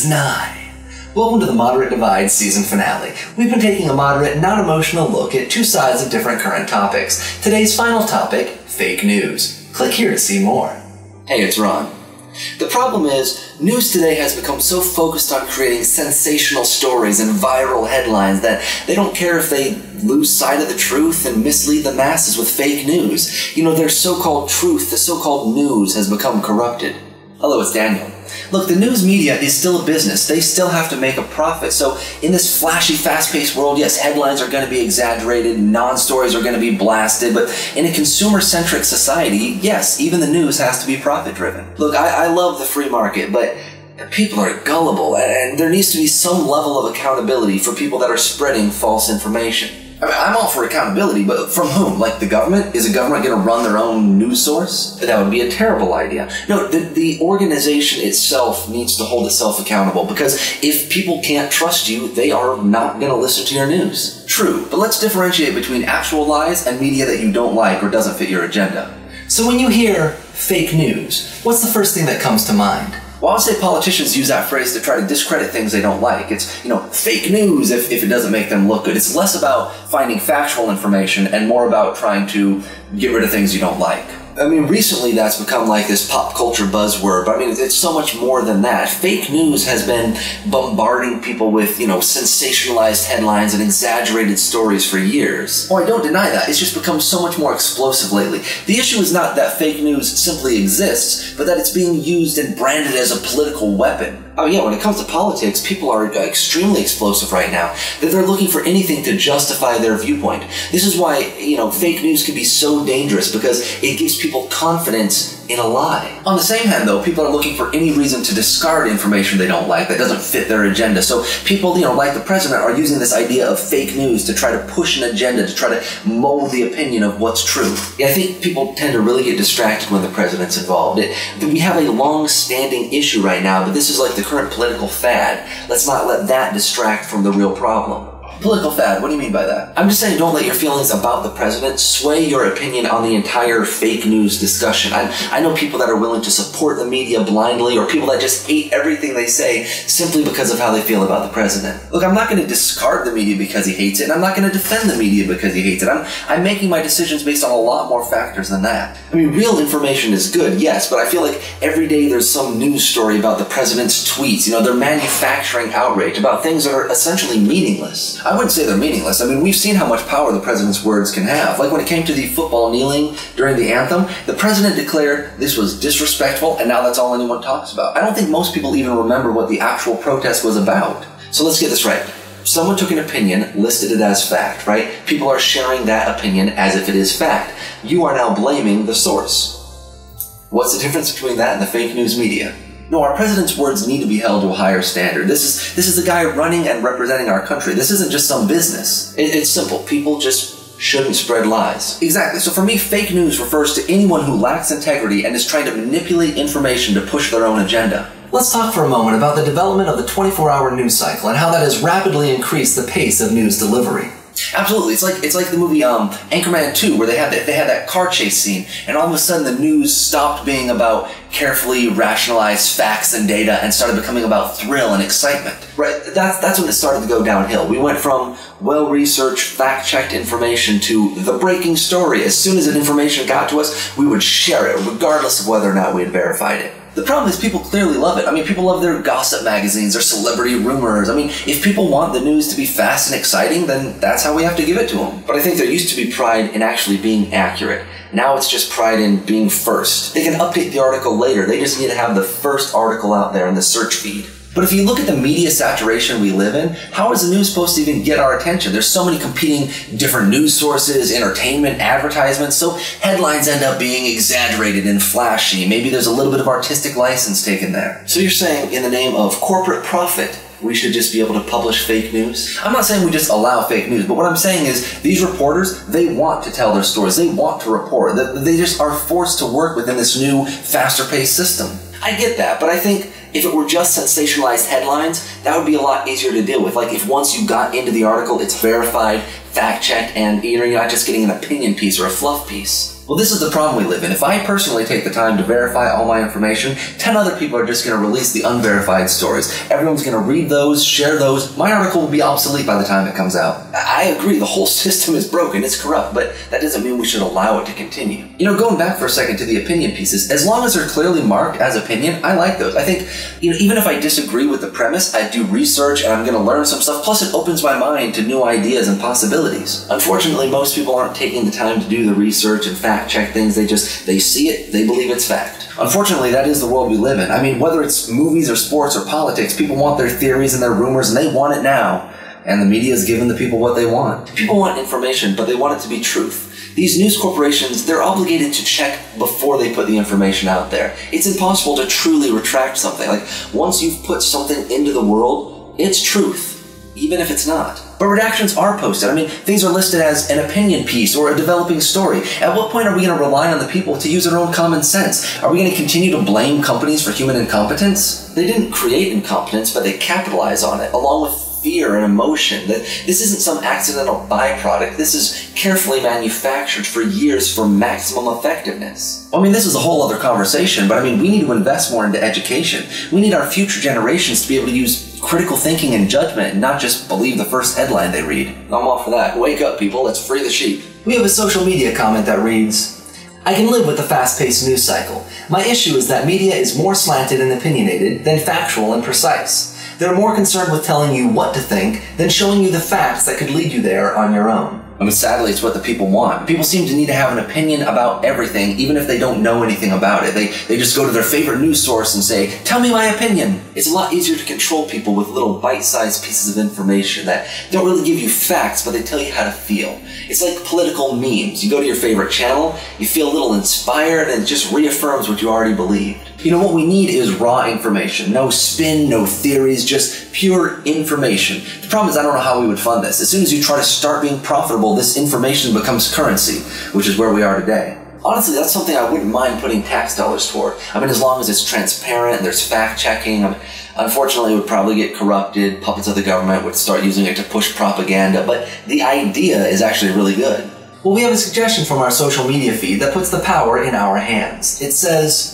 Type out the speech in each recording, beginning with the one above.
is nigh. Welcome to the Moderate Divide season finale. We've been taking a moderate, not emotional look at two sides of different current topics. Today's final topic, fake news. Click here to see more. Hey, it's Ron. The problem is, news today has become so focused on creating sensational stories and viral headlines that they don't care if they lose sight of the truth and mislead the masses with fake news. You know, their so-called truth, the so-called news, has become corrupted. Hello, it's Daniel. Look, the news media is still a business. They still have to make a profit. So in this flashy, fast-paced world, yes, headlines are going to be exaggerated, non-stories are going to be blasted, but in a consumer-centric society, yes, even the news has to be profit-driven. Look, I love the free market, but people are gullible, and there needs to be some level of accountability for people that are spreading false information. I mean, I'm all for accountability, but from whom? Like the government? Is the government going to run their own news source? That would be a terrible idea. No, the organization itself needs to hold itself accountable, because if people can't trust you, they are not going to listen to your news. True, but let's differentiate between actual lies and media that you don't like or doesn't fit your agenda. So when you hear fake news, what's the first thing that comes to mind? Well, I would say politicians use that phrase to try to discredit things they don't like. It's, you know, fake news if it doesn't make them look good. It's less about finding factual information and more about trying to get rid of things you don't like. I mean, recently that's become like this pop culture buzzword, but I mean, it's so much more than that. Fake news has been bombarding people with, you know, sensationalized headlines and exaggerated stories for years. Oh, I don't deny that. It's just become so much more explosive lately. The issue is not that fake news simply exists, but that it's being used and branded as a political weapon. Oh yeah, when it comes to politics, people are extremely explosive right now. They're looking for anything to justify their viewpoint. This is why, you know, fake news can be so dangerous, because it gives people confidence in a lie. On the same hand, though, people are looking for any reason to discard information they don't like, that doesn't fit their agenda. So people, you know, like the president, are using this idea of fake news to try to push an agenda, to try to mold the opinion of what's true. Yeah, I think people tend to really get distracted when the president's involved. We have a long-standing issue right now, but this is like the current political fad. Let's not let that distract from the real problem. Political fad, what do you mean by that? I'm just saying, don't let your feelings about the president sway your opinion on the entire fake news discussion. I know people that are willing to support the media blindly, or people that just hate everything they say simply because of how they feel about the president. Look, I'm not going to discard the media because he hates it, and I'm not going to defend the media because he hates it. I'm making my decisions based on a lot more factors than that. I mean, real information is good, yes, but I feel like every day there's some news story about the president's tweets. You know, they're manufacturing outrage about things that are essentially meaningless. I wouldn't say they're meaningless. I mean, we've seen how much power the president's words can have. Like when it came to the football kneeling during the anthem, the president declared this was disrespectful, and now that's all anyone talks about. I don't think most people even remember what the actual protest was about. So let's get this right. Someone took an opinion, listed it as fact, right? People are sharing that opinion as if it is fact. You are now blaming the source. What's the difference between that and the fake news media? No, our president's words need to be held to a higher standard. This is the guy running and representing our country. This isn't just some business. It's simple. People just shouldn't spread lies. Exactly. So for me, fake news refers to anyone who lacks integrity and is trying to manipulate information to push their own agenda. Let's talk for a moment about the development of the 24-hour news cycle and how that has rapidly increased the pace of news delivery. Absolutely. It's like the movie Anchorman 2, where they had that car chase scene, and all of a sudden the news stopped being about carefully rationalized facts and data and started becoming about thrill and excitement. Right? That's when it started to go downhill. We went from well-researched, fact-checked information to the breaking story. As soon as that information got to us, we would share it, regardless of whether or not we had verified it. The problem is people clearly love it. I mean, people love their gossip magazines, their celebrity rumors. I mean, if people want the news to be fast and exciting, then that's how we have to give it to them. But I think there used to be pride in actually being accurate. Now it's just pride in being first. They can update the article later. They just need to have the first article out there in the search feed. But if you look at the media saturation we live in, how is the news supposed to even get our attention? There's so many competing different news sources, entertainment, advertisements, so headlines end up being exaggerated and flashy. Maybe there's a little bit of artistic license taken there. So you're saying, in the name of corporate profit, we should just be able to publish fake news? I'm not saying we just allow fake news, but what I'm saying is these reporters, they want to tell their stories. They want to report. They just are forced to work within this new, faster-paced system. I get that, but I think if it were just sensationalized headlines, that would be a lot easier to deal with. Like if once you got into the article, it's verified, fact-checked, and you're not just getting an opinion piece or a fluff piece. Well, this is the problem we live in. If I personally take the time to verify all my information, 10 other people are just going to release the unverified stories. Everyone's going to read those, share those. My article will be obsolete by the time it comes out. I agree, the whole system is broken, it's corrupt, but that doesn't mean we should allow it to continue. You know, going back for a second to the opinion pieces, as long as they're clearly marked as opinion, I like those. I think, even if I disagree with the premise, I do research and I'm going to learn some stuff, plus it opens my mind to new ideas and possibilities. Unfortunately, most people aren't taking the time to do the research and fact-check things. They see it, they believe it's fact. Unfortunately, that is the world we live in. I mean, whether it's movies or sports or politics, people want their theories and their rumors, and they want it now. And the media is giving the people what they want. People want information, but they want it to be truth. These news corporations, they're obligated to check before they put the information out there. It's impossible to truly retract something. Like, once you've put something into the world, it's truth, even if it's not. But redactions are posted. I mean, things are listed as an opinion piece or a developing story. At what point are we going to rely on the people to use their own common sense? Are we going to continue to blame companies for human incompetence? They didn't create incompetence, but they capitalize on it, along with fear and emotion. That this isn't some accidental byproduct. This is carefully manufactured for years for maximum effectiveness. I mean, this is a whole other conversation, but I mean, we need to invest more into education. We need our future generations to be able to use critical thinking and judgment and not just believe the first headline they read. I'm all for that. Wake up, people. Let's free the sheep. We have a social media comment that reads, I can live with the fast-paced news cycle. My issue is that media is more slanted and opinionated than factual and precise. They're more concerned with telling you what to think than showing you the facts that could lead you there on your own. I mean, sadly, it's what the people want. People seem to need to have an opinion about everything, even if they don't know anything about it. They just go to their favorite news source and say, tell me my opinion. It's a lot easier to control people with little bite-sized pieces of information that don't really give you facts, but they tell you how to feel. It's like political memes. You go to your favorite channel, you feel a little inspired, and it just reaffirms what you already believed. You know, what we need is raw information. No spin, no theories, just pure information. The problem is I don't know how we would fund this. As soon as you try to start being profitable, this information becomes currency, which is where we are today. Honestly, that's something I wouldn't mind putting tax dollars toward. I mean, as long as it's transparent and there's fact-checking. Unfortunately, it would probably get corrupted. Puppets of the government would start using it to push propaganda, but the idea is actually really good. Well, we have a suggestion from our social media feed that puts the power in our hands. It says,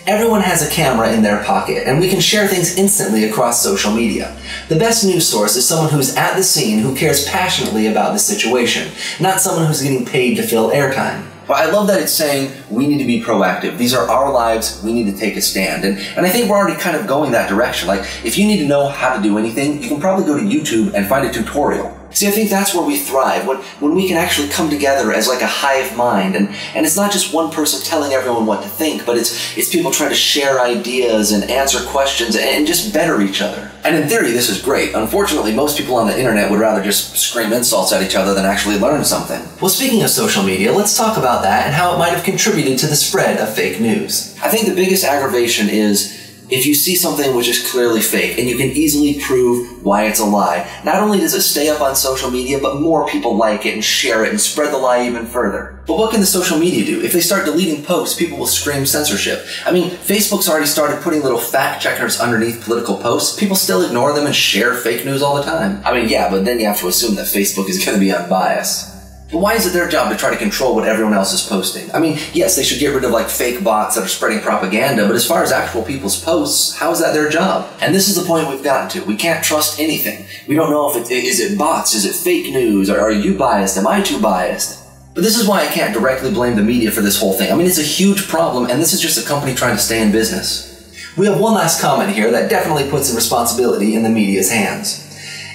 everyone has a camera in their pocket, and we can share things instantly across social media. The best news source is someone who's at the scene who cares passionately about the situation, not someone who's getting paid to fill airtime. But I love that it's saying we need to be proactive. These are our lives. We need to take a stand. And I think we're already kind of going that direction. Like, if you need to know how to do anything, you can probably go to YouTube and find a tutorial. See, I think that's where we thrive, when we can actually come together as like a hive mind, and it's not just one person telling everyone what to think, but it's people trying to share ideas and answer questions and just better each other. And in theory, this is great. Unfortunately, most people on the internet would rather just scream insults at each other than actually learn something. Well, speaking of social media, let's talk about that and how it might have contributed to the spread of fake news. I think the biggest aggravation is if you see something which is clearly fake and you can easily prove why it's a lie, not only does it stay up on social media, but more people like it and share it and spread the lie even further. But what can the social media do? If they start deleting posts, people will scream censorship. I mean, Facebook's already started putting little fact checkers underneath political posts. People still ignore them and share fake news all the time. I mean, yeah, but then you have to assume that Facebook is going to be unbiased. But why is it their job to try to control what everyone else is posting? I mean, yes, they should get rid of like fake bots that are spreading propaganda, but as far as actual people's posts, how is that their job? And this is the point we've gotten to. We can't trust anything. We don't know if is it bots, is it fake news, or are you biased, am I too biased? But this is why I can't directly blame the media for this whole thing. I mean, it's a huge problem, and this is just a company trying to stay in business. We have one last comment here that definitely puts the responsibility in the media's hands.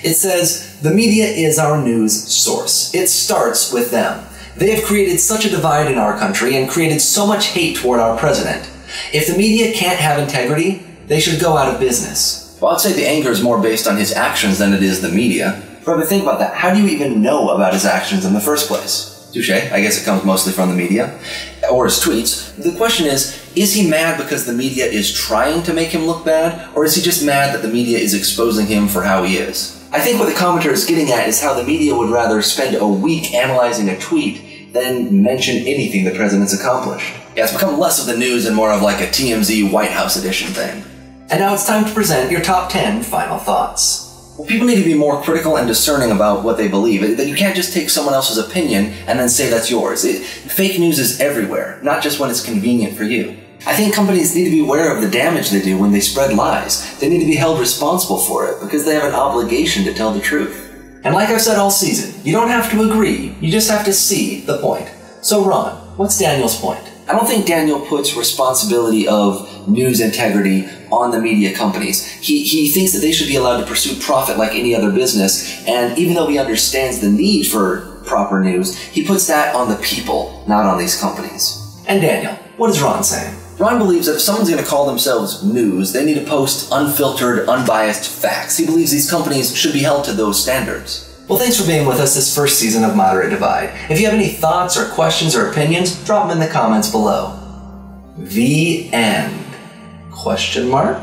It says, the media is our news source. It starts with them. They have created such a divide in our country and created so much hate toward our president. If the media can't have integrity, they should go out of business. Well, I'd say the anger is more based on his actions than it is the media. But think about that. How do you even know about his actions in the first place? Touche. I guess it comes mostly from the media. Or his tweets. The question is he mad because the media is trying to make him look bad? Or is he just mad that the media is exposing him for how he is? I think what the commenter is getting at is how the media would rather spend a week analyzing a tweet than mention anything the president's accomplished. Yeah, it's become less of the news and more of like a TMZ White House edition thing. And now it's time to present your top 10 final thoughts. Well, people need to be more critical and discerning about what they believe. You can't just take someone else's opinion and then say that's yours. Fake news is everywhere, not just when it's convenient for you. I think companies need to be aware of the damage they do when they spread lies. They need to be held responsible for it because they have an obligation to tell the truth. And like I've said all season, you don't have to agree, you just have to see the point. So Ron, what's Daniel's point? I don't think Daniel puts responsibility of news integrity on the media companies. He thinks that they should be allowed to pursue profit like any other business, and even though he understands the need for proper news, he puts that on the people, not on these companies. And Daniel, what is Ron saying? Ron believes that if someone's going to call themselves news, they need to post unfiltered, unbiased facts. He believes these companies should be held to those standards. Well, thanks for being with us this first season of Moderate Divide. If you have any thoughts or questions or opinions, drop them in the comments below. The end? Question mark?